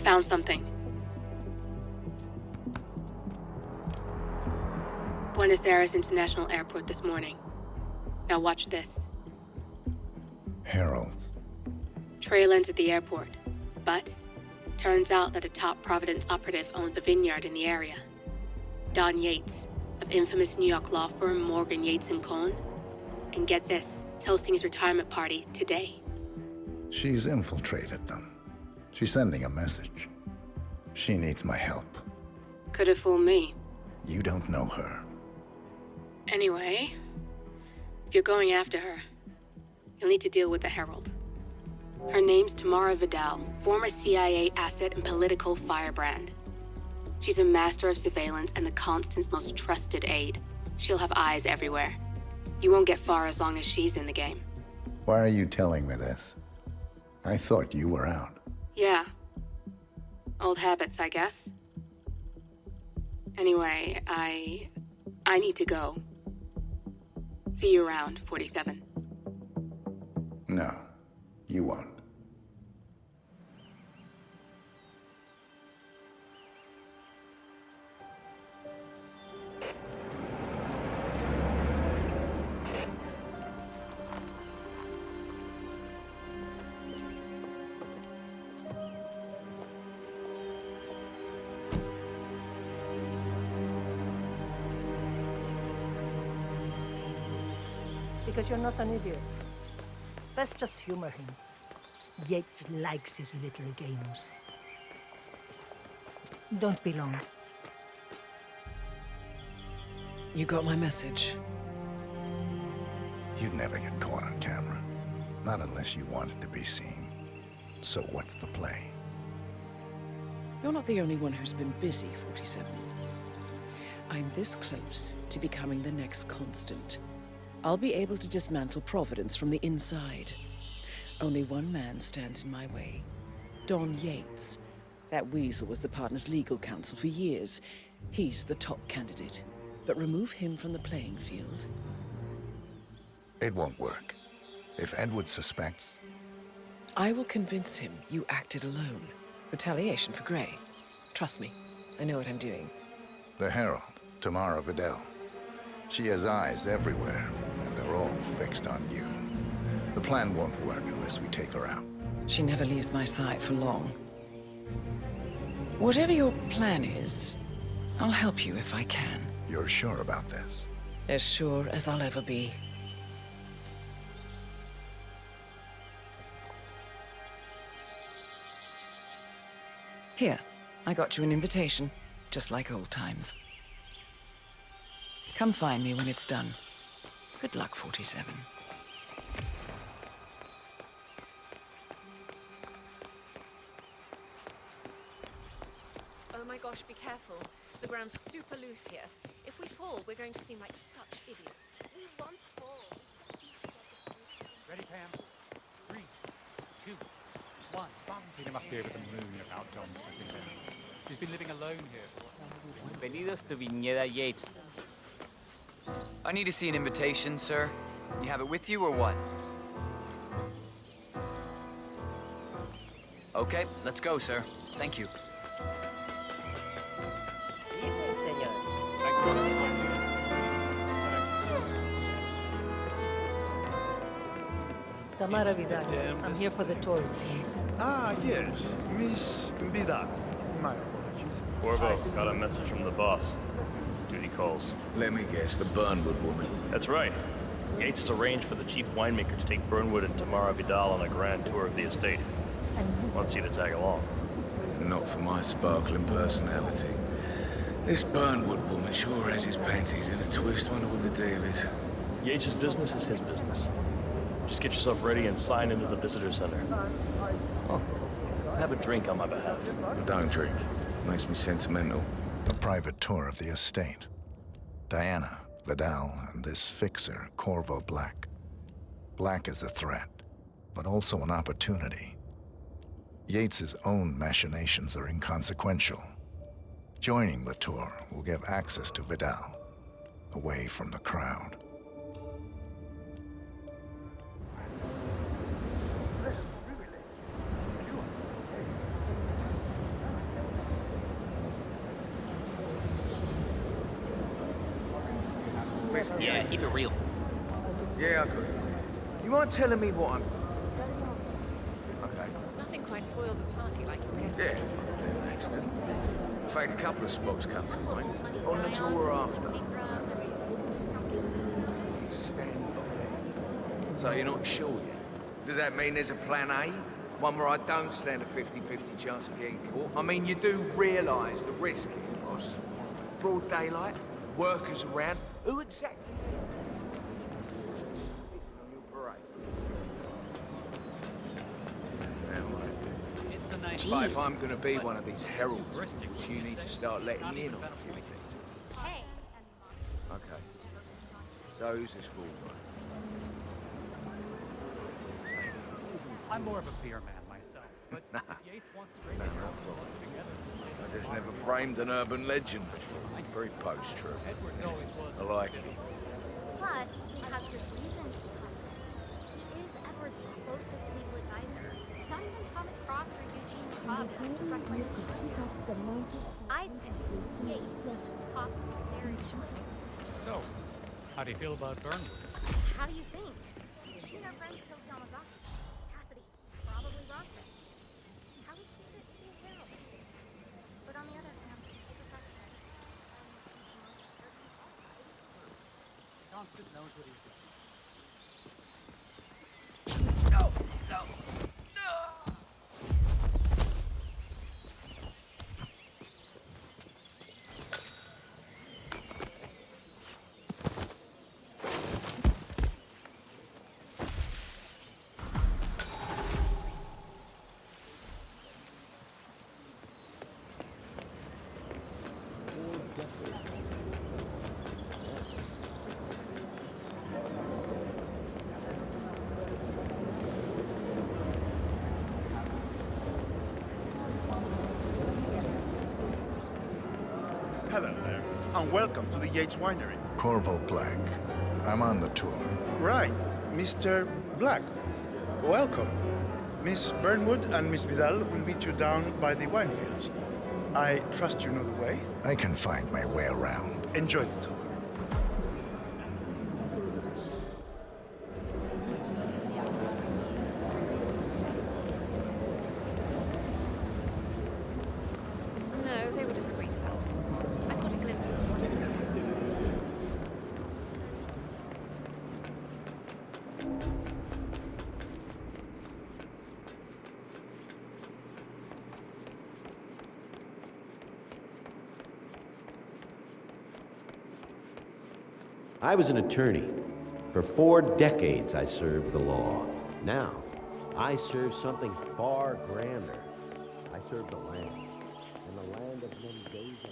found something. Buenos Aires International Airport this morning. Now watch this. Heralds. Trail ends at the airport, but turns out that a top Providence operative owns a vineyard in the area. Don Yates, of infamous New York law firm Morgan, Yates & Cohn. And get this, it's hosting his retirement party today. She's infiltrated them. She's sending a message. She needs my help. Could have fooled me. You don't know her. Anyway, if you're going after her, you'll need to deal with the Herald. Her name's Tamara Vidal, former CIA asset and political firebrand. She's a master of surveillance and the Constant's most trusted aide. She'll have eyes everywhere. You won't get far as long as she's in the game. Why are you telling me this? I thought you were out. Yeah. Old habits, I guess. Anyway, I need to go. See you around, 47. No, you won't. Because you're not an idiot. Let's just humor him. Yates likes his little games. Don't be long. You got my message. You'd never get caught on camera. Not unless you wanted to be seen. So what's the play? You're not the only one who's been busy, 47. I'm this close to becoming the next Constant. I'll be able to dismantle Providence from the inside. Only one man stands in my way. Don Yates. That weasel was the partner's legal counsel for years. He's the top candidate. But remove him from the playing field. It won't work. If Edward suspects... I will convince him you acted alone. Retaliation for Gray. Trust me, I know what I'm doing. The Herald, Tamara Vidal. She has eyes everywhere, and they're all fixed on you. The plan won't work unless we take her out. She never leaves my side for long. Whatever your plan is, I'll help you if I can. You're sure about this? As sure as I'll ever be. Here, I got you an invitation, just like old times. Come find me when it's done. Good luck, 47. Oh my gosh, be careful. The ground's super loose here. If we fall, we're going to seem like such idiots. We won't fall. Ready, Pam? 3, 2, 1. Tina must be able to moon about John stepping down. He's been living alone here for what? Bienvenidos to Viñeda Yates. I need to see an invitation, sir. You have it with you or what? Okay, let's go, sir. Thank you. Evening, senor. Tamara Vidal. I'm here for the tour, it seems. Ah, yes. Miss Vidal. My apologies. Corvo, got a message from the boss. Duty calls. Let me guess, the Burnwood woman. That's right. Yates has arranged for the chief winemaker to take Burnwood and Tamara Vidal on a grand tour of the estate. Wants you to tag along. Not for my sparkling personality. This Burnwood woman sure has his panties in a twist. Wonder what the deal is. Yates' business is his business. Just get yourself ready and sign into the visitor center. Oh, have a drink on my behalf. I don't drink. Makes me sentimental. A private tour of the estate. Diana, Vidal, and this fixer, Corvo Black. Black is a threat, but also an opportunity. Yates's own machinations are inconsequential. Joining the tour will give access to Vidal, away from the crowd. business. Yeah, keep it real. Yeah, I could. You mind telling me what I'm... Okay. Nothing quite spoils a party like your guest. Yeah, an accident. In fact, a couple of spots come to mind. On the tour after. Stand by. So you're not sure yet? Does that mean there's a plan A? One where I don't stand a 50-50 chance of getting caught? I mean, you do realise the risk here, boss. Broad daylight, workers around. Who exactly? On your parade. It's a nice... But if I'm gonna be one of these heralds, you need to start letting me in on a few things. Hey. Okay. So who's this for? I'm more of a beer man myself, but Yates wants to bring it together. I just never framed an urban legend before. Very post-truth. Edward's always was. I like it. But he has his reasons behind it. He is Edward's closest legal advisor. Not even Thomas Cross or Eugene Cobb have directly influenced him. I think Yates is the top of the very short list. So, how do you feel about Burnwood? How do you think? She and her friends killed Yamazaki. Cassidy, probably Rockman. How would she fit to be a hero? But on the other hand, it's a fact that Constant knows what he's doing. Hello there, and welcome to the Yates Winery. Corvo Black. I'm on the tour. Right, Mr. Black. Welcome. Miss Burnwood and Miss Vidal will meet you down by the wine fields. I trust you know the way. I can find my way around. Enjoy the tour. No, they were discreet about it. I caught a glimpse of one. I was an attorney. For 4 decades, I served the law. Now, I serve something far grander. I serve the land, and the land of Mendoza.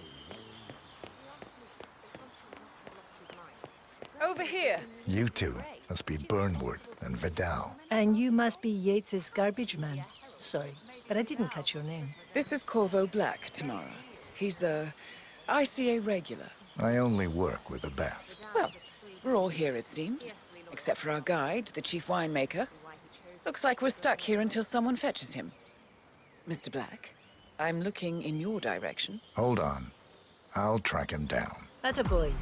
Over here. You two must be Burnwood and Vidal. And you must be Yates's garbage man. Sorry, but I didn't catch your name. This is Corvo Black, Tamara. He's a ICA regular. I only work with the best. Well, we're all here, it seems. Except for our guide, the chief winemaker. Looks like we're stuck here until someone fetches him. Mr. Black, I'm looking in your direction. Hold on. I'll track him down. Attaboy.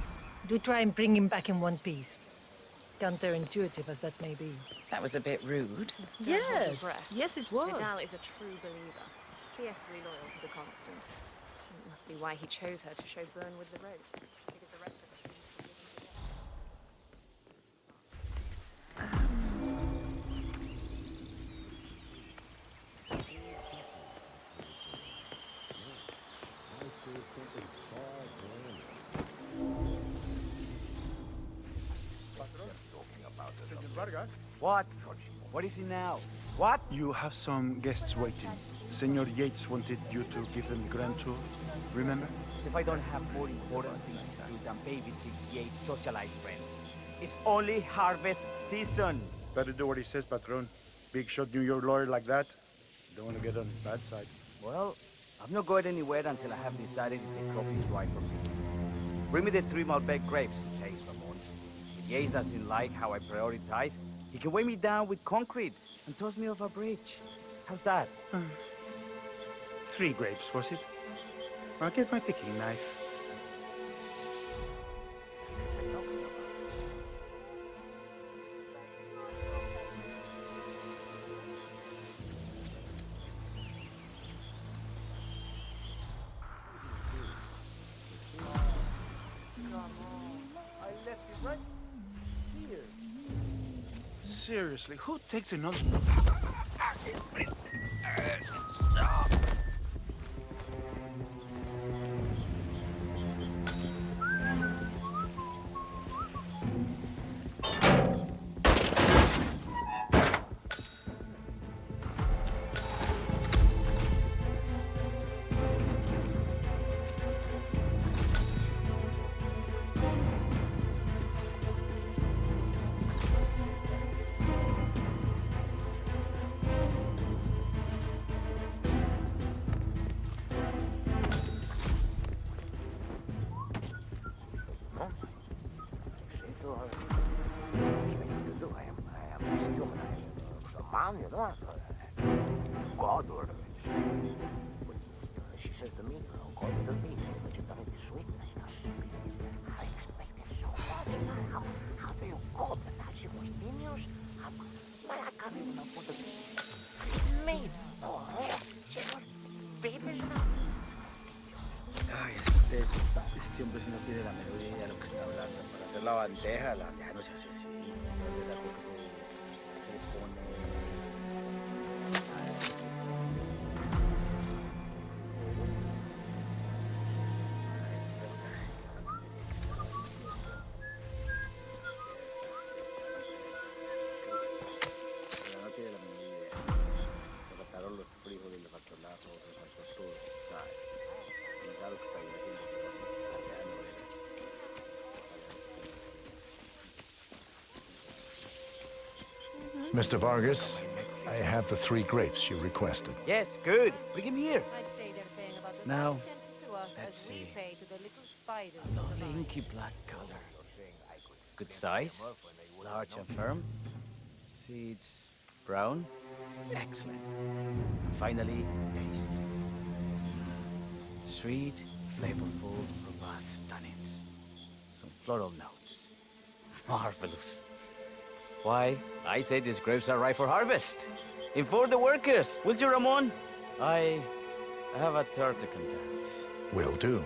Do try and bring him back in one piece. Counterintuitive as that may be. That was a bit rude. Don't hold your Yes, breath. yes it was. Vidal is a true believer. Fiercely loyal to the Constant. It must be why he chose her to show Burnwood the road. Because the rest of us What? What is it now? What? You have some guests waiting. Senor Yates wanted you to give them the grand tour. Remember? As if I don't have more important things to do than babysit Yates' socialite friends. It's only harvest season. Better do what he says, Patron. Big shot New York lawyer like that. Don't want to get on his bad side. Well, I'm not going anywhere until I have decided if the coffee is right for me. Bring me the 3 Malbec grapes, says Ramon. If Yates doesn't like how I prioritize, he can weigh me down with concrete and toss me off a bridge. How's that? 3 grapes, was it? I'll get my picking knife. Right here. Seriously, who takes another... Stop! She says to me, "God will be but you're very sweet." I expected so much. How do you cope? She was genius. I can't even afford to be made. Oh, she was babies now. Ay, este hombre si no tiene la menor idea de lo que está hablando. Para hacer la bandeja no se hace así. Se pone... No tiene la menor idea. Le faltaron los frijoles, le faltó el ajo, le faltó todo, ¿sabes? Y claro que está bien haciendo que allá no era. Mr. Vargas, I have the 3 grapes you requested. Yes, good. Bring him here. Now, let's see. A lovely inky black color. Good size, large and firm. Seeds brown. Excellent. Finally, taste. Sweet, flavorful, robust tannins. Some floral notes. Marvelous. Why, I say these grapes are ripe for harvest. Inform the workers, will you, Ramon? I have a third to conduct. Will do.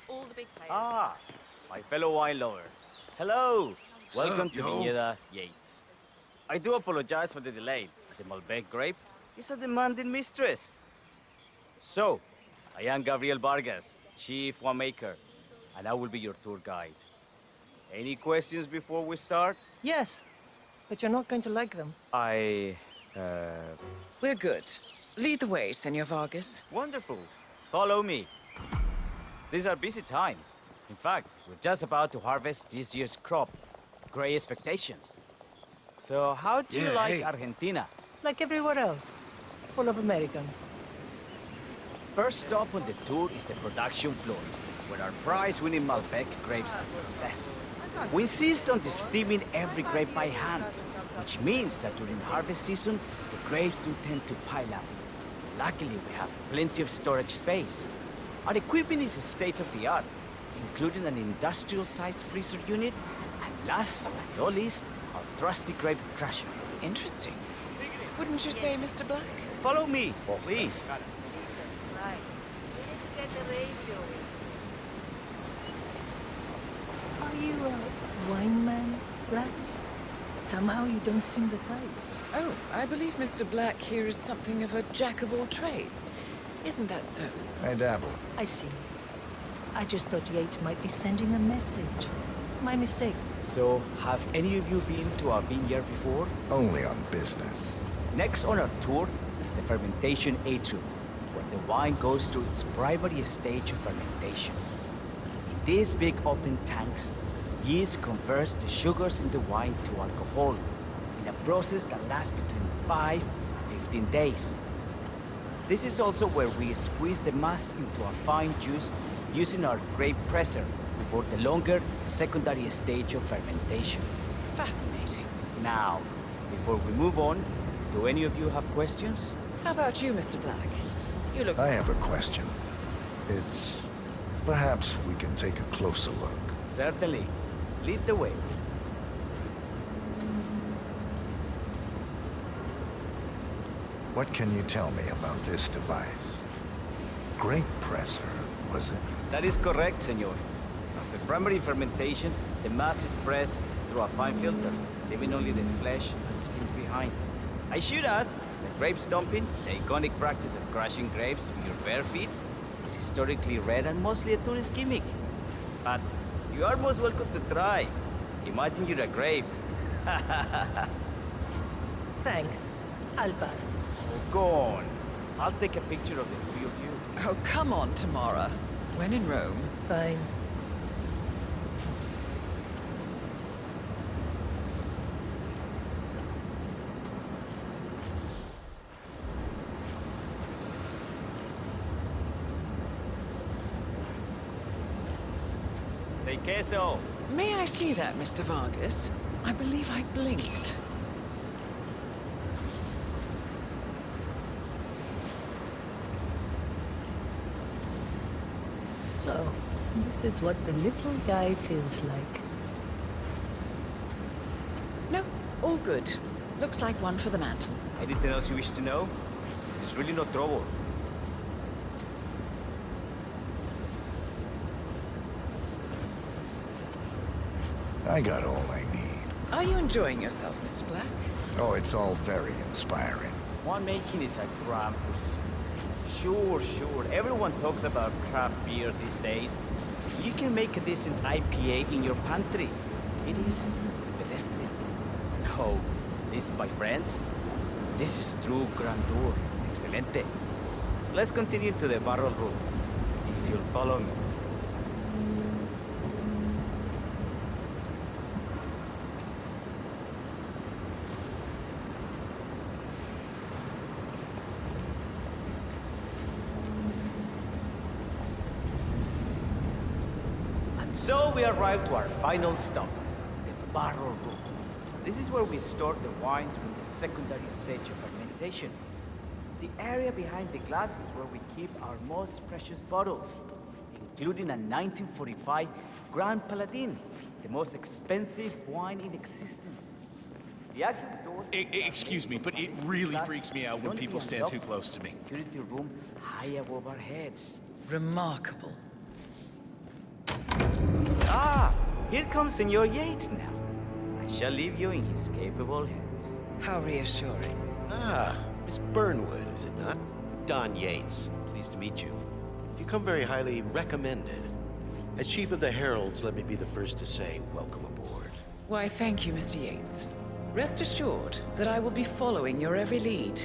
All the big players. Ah, my fellow wine lovers. Hello. Welcome to yo? Viñeda Yates. I do apologize for the delay. The Malbec grape is a demanding mistress. So, I am Gabriel Vargas, chief winemaker, and I will be your tour guide. Any questions before we start? Yes, but you're not going to like them. We're good. Lead the way, Senor Vargas. Wonderful. Follow me. These are busy times. In fact, we're just about to harvest this year's crop. Great expectations. So how do you like Argentina? Like everywhere else. Full of Americans. First stop on the tour is the production floor, where our prize-winning Malbec grapes are processed. We insist on steaming every grape by hand, which means that during harvest season, the grapes do tend to pile up. Luckily, we have plenty of storage space. Our equipment is state-of-the-art, including an industrial-sized freezer unit, and last but not least, our trusty grape crusher. Interesting. Wouldn't you say, Mr. Black? Follow me, please. Right. We need to get the radio in. Are you a wine man, Black? Somehow you don't seem the type. Oh, I believe Mr. Black here is something of a jack of all trades. Isn't that so? I dabble. I see. I just thought Yates might be sending a message. My mistake. So, have any of you been to our vineyard before? Only on business. Next on our tour is the fermentation atrium, where the wine goes through its primary stage of fermentation. In these big open tanks, yeast converts the sugars in the wine to alcohol, in a process that lasts between 5 and 15 days. This is also where we squeeze the mass into a fine juice using our grape presser before the longer secondary stage of fermentation. Fascinating. Now, before we move on, do any of you have questions? How about you, Mr. Black? You look... I have a question. It's... perhaps we can take a closer look. Certainly. Lead the way. What can you tell me about this device? Grape presser, was it? That is correct, senor. After primary fermentation, the mass is pressed through a fine filter, leaving only the flesh and skins behind. I should add that grape stomping, the iconic practice of crushing grapes with your bare feet, is historically rare and mostly a tourist gimmick. But you are most welcome to try. Imagine you're a grape. Thanks. I'll pass. Oh, go on. I'll take a picture of the three of you. Oh, come on, Tamara. When in Rome. Fine. Say queso. May I see that, Mr. Vargas? I believe I blinked. So, this is what the little guy feels like. No, all good. Looks like one for the mantle. Anything else you wish to know? There's really no trouble. I got all I need. Are you enjoying yourself, Mr. Black? Oh, it's all very inspiring. Winemaking is a grand pursuit. Sure. Everyone talks about craft beer these days. You can make a decent IPA in your pantry. It is pedestrian. No, this, my friends, this is true grandeur. Excelente. So let's continue to the barrel room, if you'll follow me. So we arrive to our final stop, the barrel room. This is where we store the wines from the secondary stage of fermentation. The area behind the glass is where we keep our most precious bottles, including a 1945 Grand Paladin, the most expensive wine in existence. The access door... Excuse me, but it really freaks me out when people stand too close to me. Security room high above our heads. Remarkable. Ah, here comes Senor Yates now. I shall leave you in his capable hands. How reassuring. Ah, Miss Burnwood, is it not? Don Yates. Pleased to meet you. You come very highly recommended. As Chief of the Heralds, let me be the first to say, welcome aboard. Why, thank you, Mr. Yates. Rest assured that I will be following your every lead.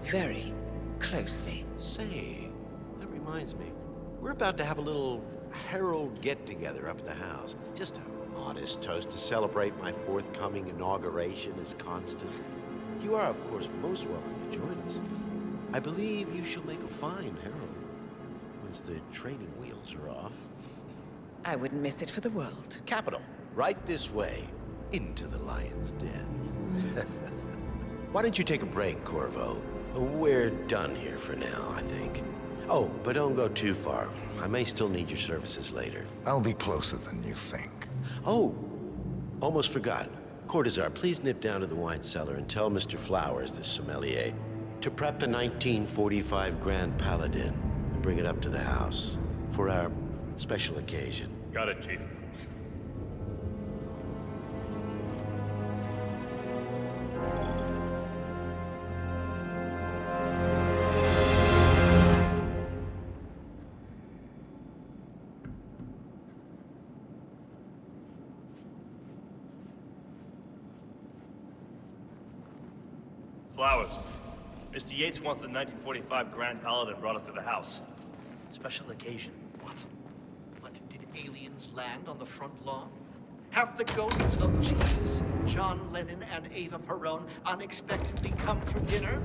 Very closely. Say, that reminds me. We're about to have a little Herald get-together up at the house. Just a modest toast to celebrate my forthcoming inauguration as Constant. You are, of course, most welcome to join us. I believe you shall make a fine Herald, once the training wheels are off. I wouldn't miss it for the world. Capital. Right this way, into the lion's den. Why don't you take a break, Corvo? We're done here for now, I think. Oh, but don't go too far. I may still need your services later. I'll be closer than you think. Oh, almost forgot. Cortazar, please nip down to the wine cellar and tell Mr. Flowers, the sommelier, to prep the 1945 Grand Paladin and bring it up to the house for our special occasion. Got it, Chief. Flowers. Mr. Yates wants the 1945 Grand Paladin brought up to the house. Special occasion. What? Did aliens land on the front lawn? Have the ghosts of Jesus, John Lennon, and Eva Perón unexpectedly come for dinner?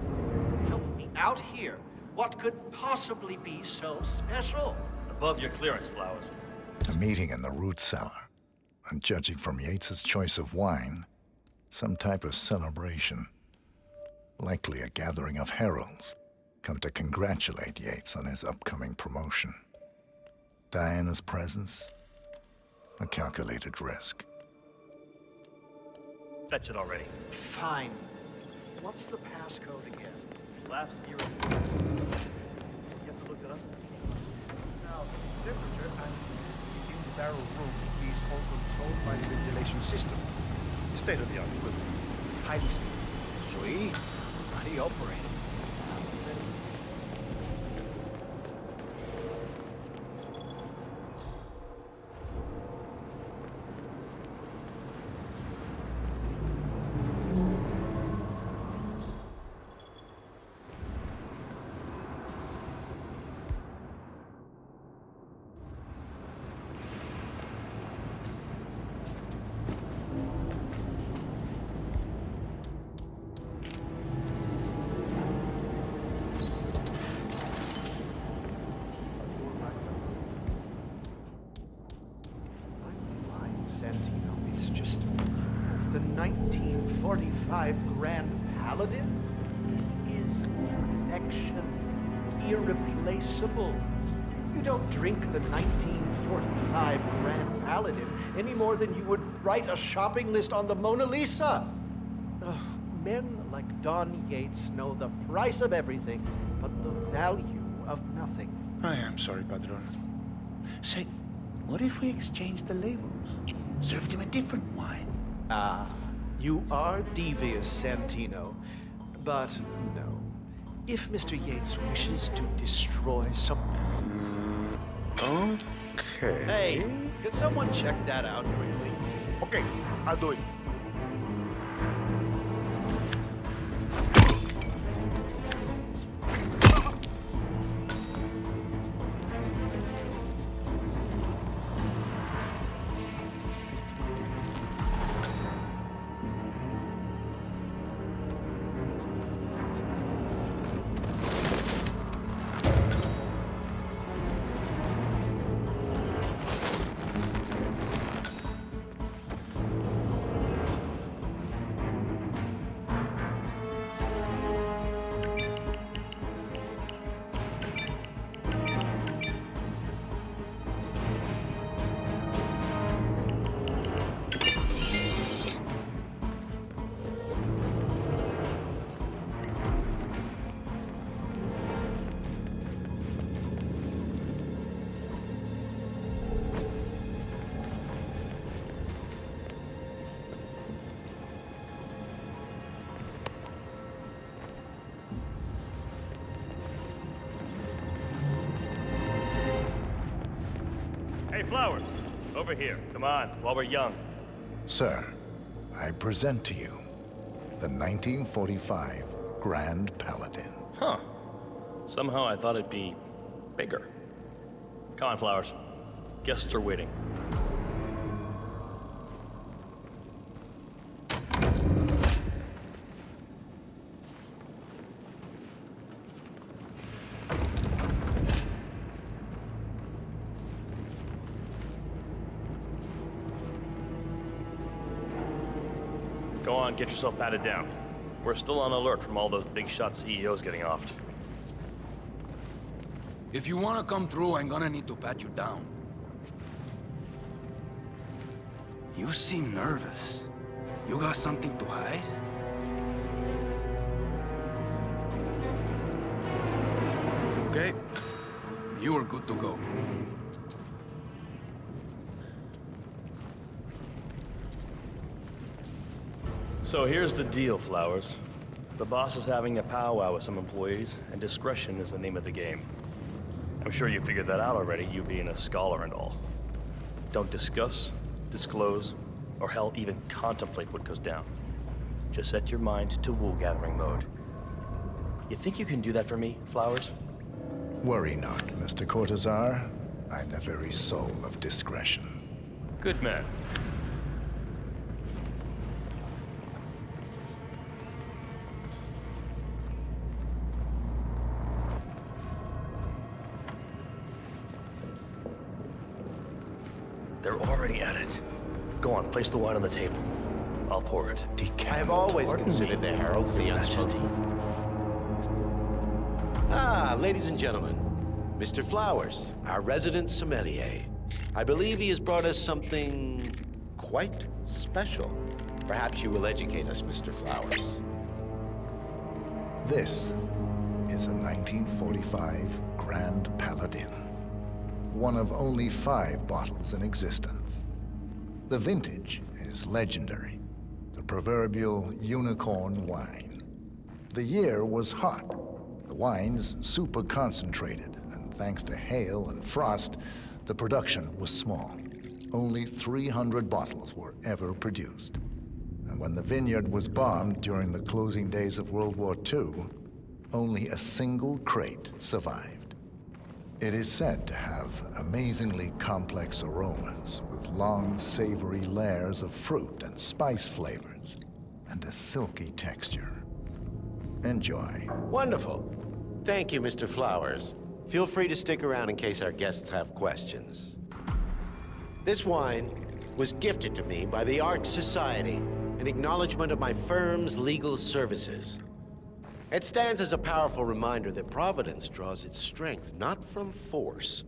Help me out here. What could possibly be so special? Above your clearance, Flowers. A meeting in the root cellar. And judging from Yates's choice of wine, some type of celebration. Likely a gathering of heralds come to congratulate Yates on his upcoming promotion. Diana's presence, a calculated risk. Fetch it already. Fine. What's the passcode again? Last year. You have to look it up. Now, the temperature and the in-barrel room is all controlled by the ventilation system. State-of-the-art equipment. Highly safe. Sweet. How do you operate it? It's just the 1945 Grand Paladin. It is perfection, irreplaceable. You don't drink the 1945 Grand Paladin any more than you would write a shopping list on the Mona Lisa. Ugh, men like Don Yates know the price of everything, but the value of nothing. I am sorry, Padron. Say, what if we exchange the labels? Served him a different wine. Ah, you are devious, Santino. But no. If Mr. Yates wishes to destroy some... Okay. Hey, could someone check that out quickly? Okay, I'll do it. Hey, Flowers. Over here. Come on, while we're young. Sir, I present to you the 1945 Grand Paladin. Huh. Somehow I thought it'd be bigger. Come on, Flowers. Guests are waiting. Go on, get yourself patted down. We're still on alert from all those big shot CEOs getting offed. If you want to come through, I'm gonna need to pat you down. You seem nervous. You got something to hide? Okay. You are good to go. So here's the deal, Flowers. The boss is having a powwow with some employees, and discretion is the name of the game. I'm sure you figured that out already, you being a scholar and all. Don't discuss, disclose, or hell, even contemplate what goes down. Just set your mind to wool-gathering mode. You think you can do that for me, Flowers? Worry not, Mr. Cortazar. I'm the very soul of discretion. Good man. They're already at it. Go on, place the wine on the table. I'll pour it. I've always considered the heralds the unspoken. Ah, ladies and gentlemen, Mr. Flowers, our resident sommelier. I believe he has brought us something quite special. Perhaps you will educate us, Mr. Flowers. This is the 1945 Grand Paladin, one of only 5 bottles in existence. The vintage is legendary, the proverbial unicorn wine. The year was hot, the wine's super concentrated, and thanks to hail and frost, the production was small. Only 300 bottles were ever produced. And when the vineyard was bombed during the closing days of World War II, only a single crate survived. It is said to have amazingly complex aromas with long, savory layers of fruit and spice flavors, and a silky texture. Enjoy. Wonderful. Thank you, Mr. Flowers. Feel free to stick around in case our guests have questions. This wine was gifted to me by the Art Society in acknowledgement of my firm's legal services. It stands as a powerful reminder that Providence draws its strength not from force,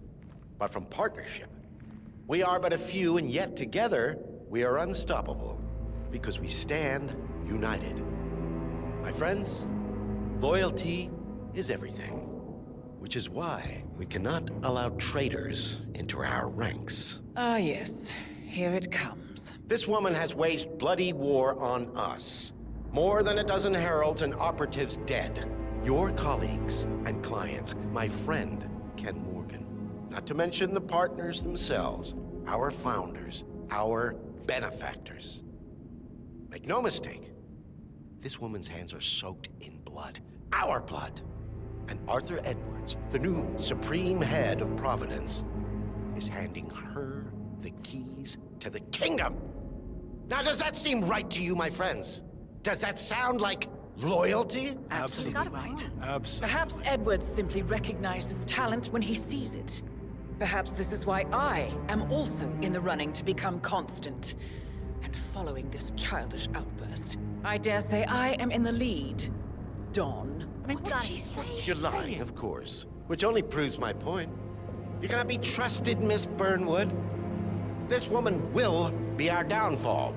but from partnership. We are but a few, and yet together we are unstoppable because we stand united. My friends, loyalty is everything, which is why we cannot allow traitors into our ranks. Ah, yes. Here it comes. This woman has waged bloody war on us. More than a dozen heralds and operatives dead. Your colleagues and clients, my friend, Ken Morgan. Not to mention the partners themselves, our founders, our benefactors. Make no mistake, this woman's hands are soaked in blood. Our blood. And Arthur Edwards, the new supreme head of Providence, is handing her the keys to the kingdom. Now, does that seem right to you, my friends? Does that sound like loyalty? Absolutely right. Absolutely. Perhaps Edwards simply recognizes talent when he sees it. Perhaps this is why I am also in the running to become constant. And following this childish outburst, I dare say I am in the lead. Dawn. What did she say? You're lying, of course. Which only proves my point. You cannot be trusted, Miss Burnwood. This woman will be our downfall.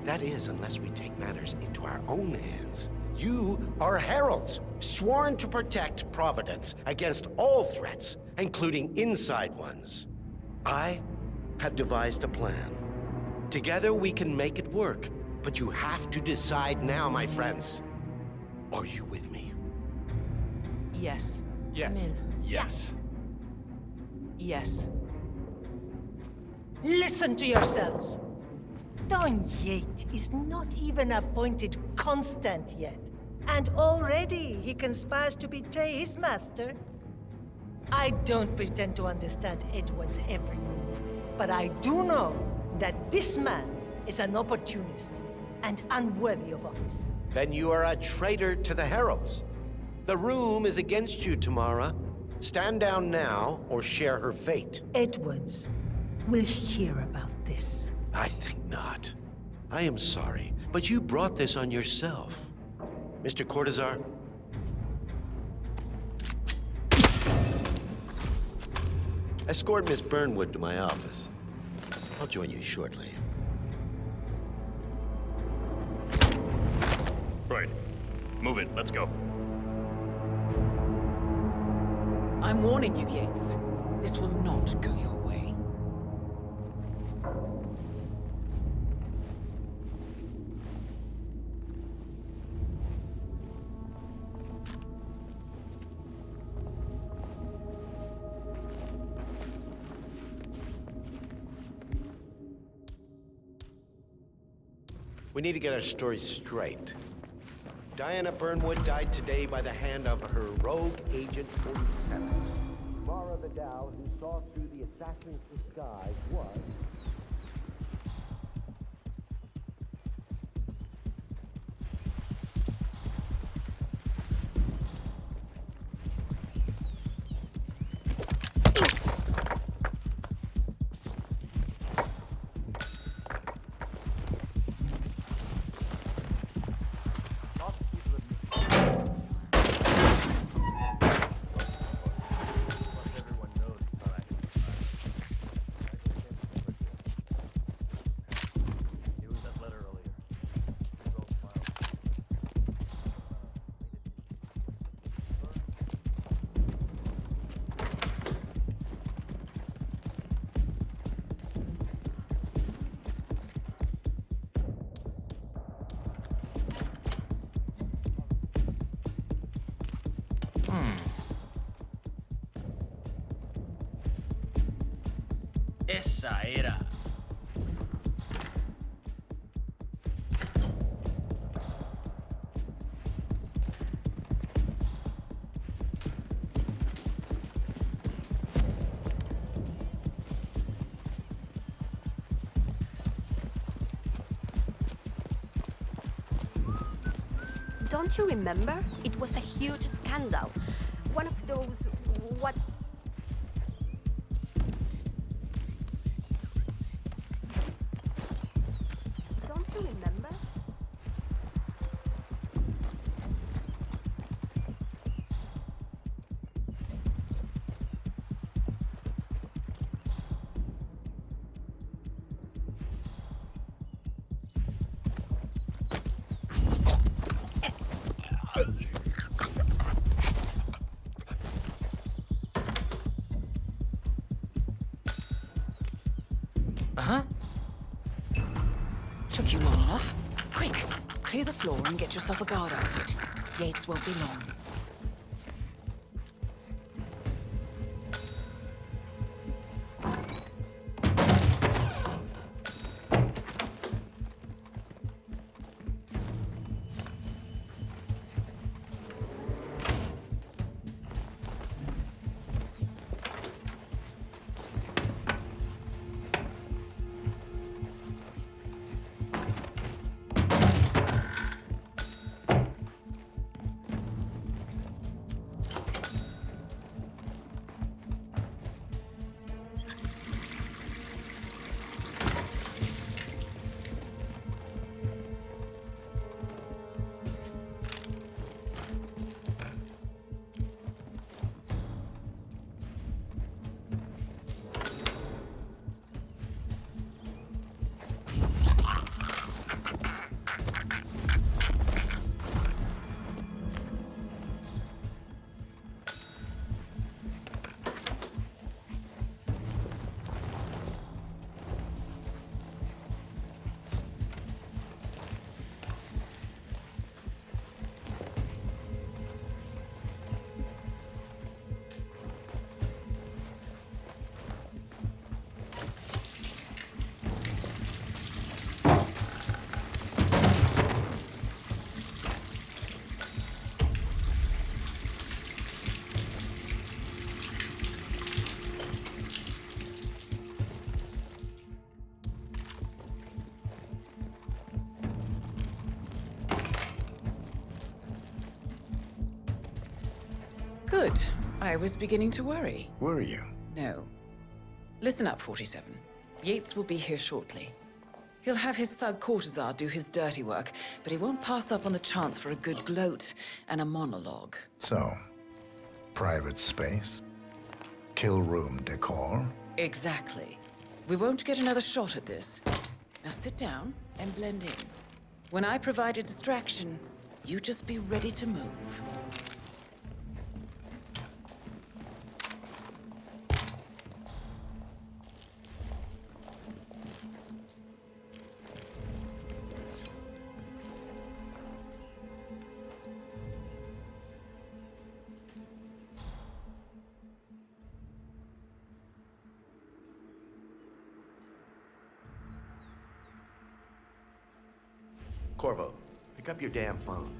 That is, unless we take matters into our own hands. You are heralds, sworn to protect Providence against all threats, including inside ones. I have devised a plan. Together we can make it work, but you have to decide now, my friends. Are you with me? Yes. Yes. I'm in. Yes. Yes. Listen to yourselves. Don Yates is not even appointed constant yet. And already he conspires to betray his master. I don't pretend to understand Edward's every move, but I do know that this man is an opportunist and unworthy of office. Then you are a traitor to the heralds. The room is against you, Tamara. Stand down now or share her fate. Edwards will hear about this. I think not. I am sorry, but you brought this on yourself. Mr. Cortazar? Escort Miss Burnwood to my office. I'll join you shortly. Right. Move it. Let's go. I'm warning you, Yates. This will not go your way. We need to get our story straight. Diana Burnwood died today by the hand of her rogue agent 47. Mara Vidal, who saw through the assassin's disguise, was... Esa era. Don't you remember? It was a huge scandal. One of those... what... Don't you remember? Took you long enough. Quick, clear the floor and get yourself a guard outfit. Yates won't be long. Good. I was beginning to worry. Were you? No. Listen up, 47. Yates will be here shortly. He'll have his thug Cortazar do his dirty work, but he won't pass up on the chance for a good gloat and a monologue. So, private space? Kill room decor? Exactly. We won't get another shot at this. Now sit down and blend in. When I provide a distraction, you just be ready to move. Corvo, pick up your damn phone.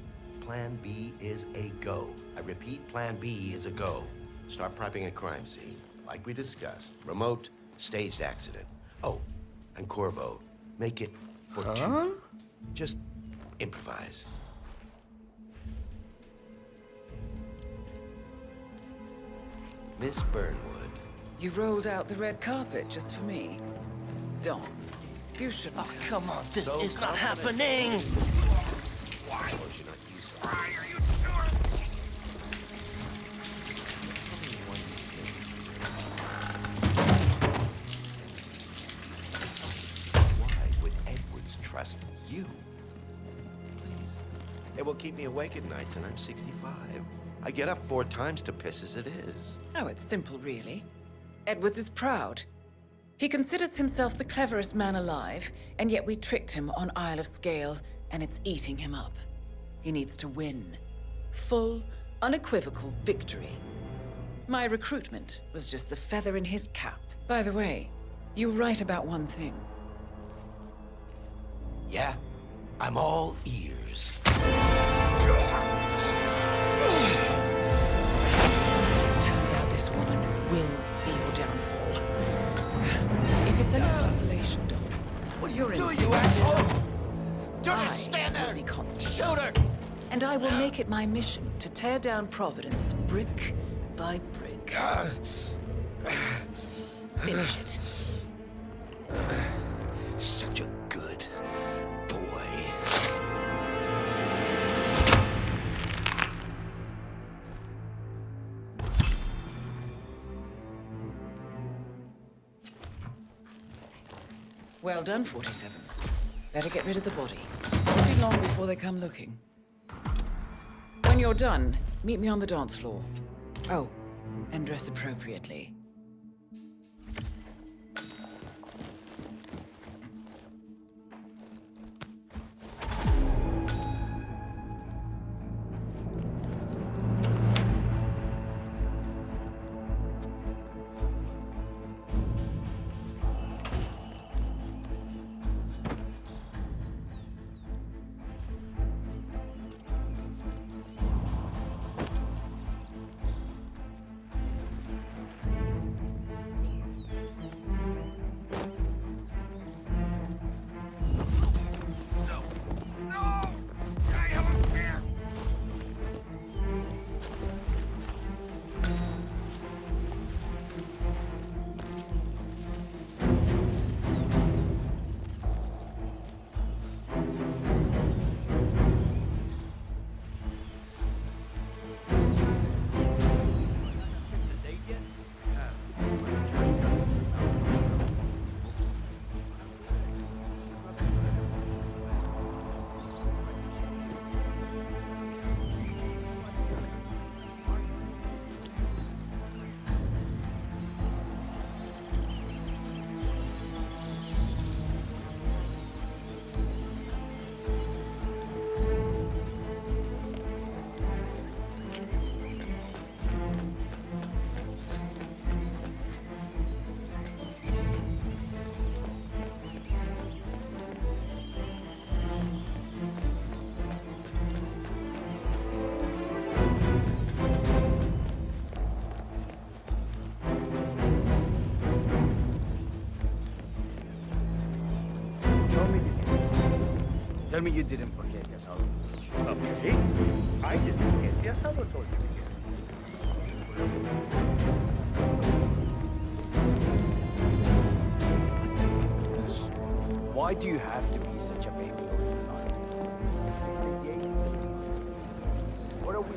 Plan B is a go. I repeat, Plan B is a go. Start prepping a crime scene, like we discussed. Remote, staged accident. Oh, and Corvo, make it for two. Just improvise. Miss Burnwood. You rolled out the red carpet just for me. Don, you should. Oh, come on, this is not happening! Why was you not used to Why are you Why would Edwards trust you? Please. It will keep me awake at nights, and I'm 65. I get up 4 times to piss as it is. Oh, it's simple, really. Edwards is proud. He considers himself the cleverest man alive, and yet we tricked him on Isle of Scale, and it's eating him up. He needs to win. Full, unequivocal victory. My recruitment was just the feather in his cap. By the way, you were right about one thing. Yeah? I'm all ears. Turns out this woman will be your downfall. If it's any consolation, Don, What are you're you in doing, you asshole? Don't I stand there! will be constant. Shoot her! And I will make it my mission to tear down Providence brick by brick. Finish it. Such a good boy. Well done, 47. Better get rid of the body. Won't be long before they come looking. When you're done, meet me on the dance floor. Oh, and dress appropriately. Tell me you didn't forget your sorrow. Okay. I didn't forget. Yes, I told you again. Why do you have to be such a baby all the time? What are we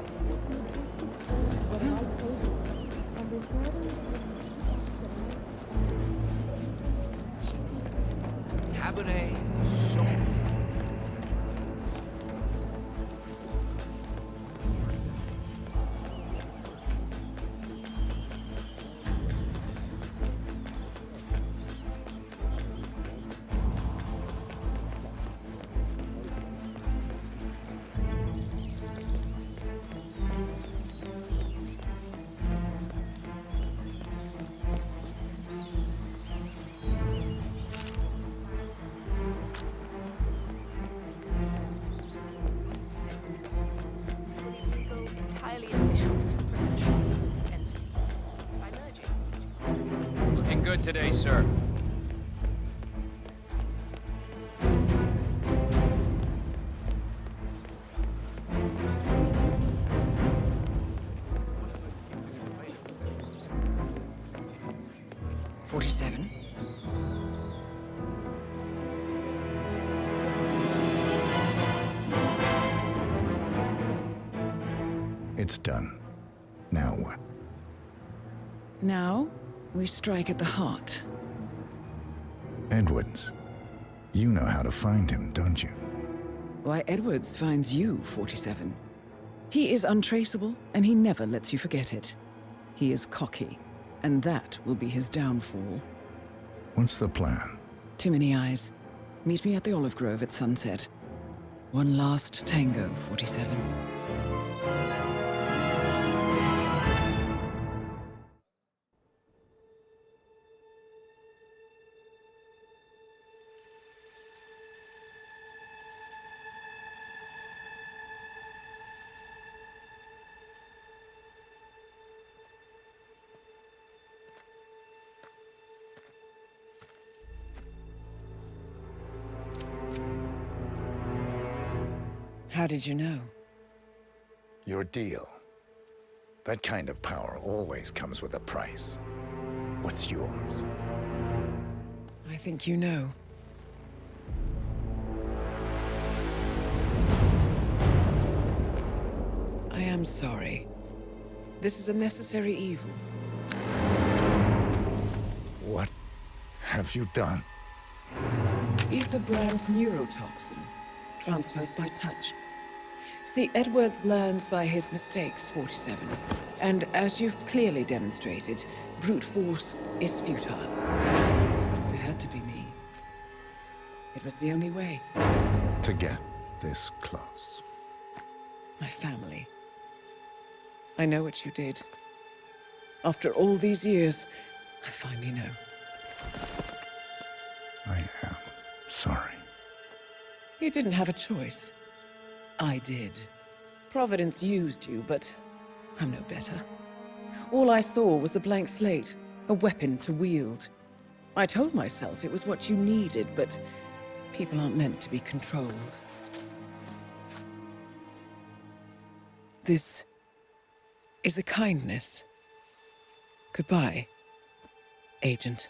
Cabernet Sauvignon. Entirely official supranational entity by merging. Looking good today, sir. It's done. Now what? Now, we strike at the heart. Edwards. You know how to find him, don't you? Why, Edwards finds you, 47. He is untraceable, and he never lets you forget it. He is cocky, and that will be his downfall. What's the plan? Too many eyes. Meet me at the Olive Grove at sunset. One last tango, 47. How did you know? Your deal. That kind of power always comes with a price. What's yours? I think you know. I am sorry. This is a necessary evil. What have you done? Ether brand neurotoxin. Transfers by touch. See, Edwards learns by his mistakes, 47. And as you've clearly demonstrated, brute force is futile. It had to be me. It was the only way. To get this close. My family. I know what you did. After all these years, I finally know. I am sorry. You didn't have a choice. I did. Providence used you, but I'm no better. All I saw was a blank slate, a weapon to wield. I told myself it was what you needed, but people aren't meant to be controlled. This is a kindness. Goodbye, Agent.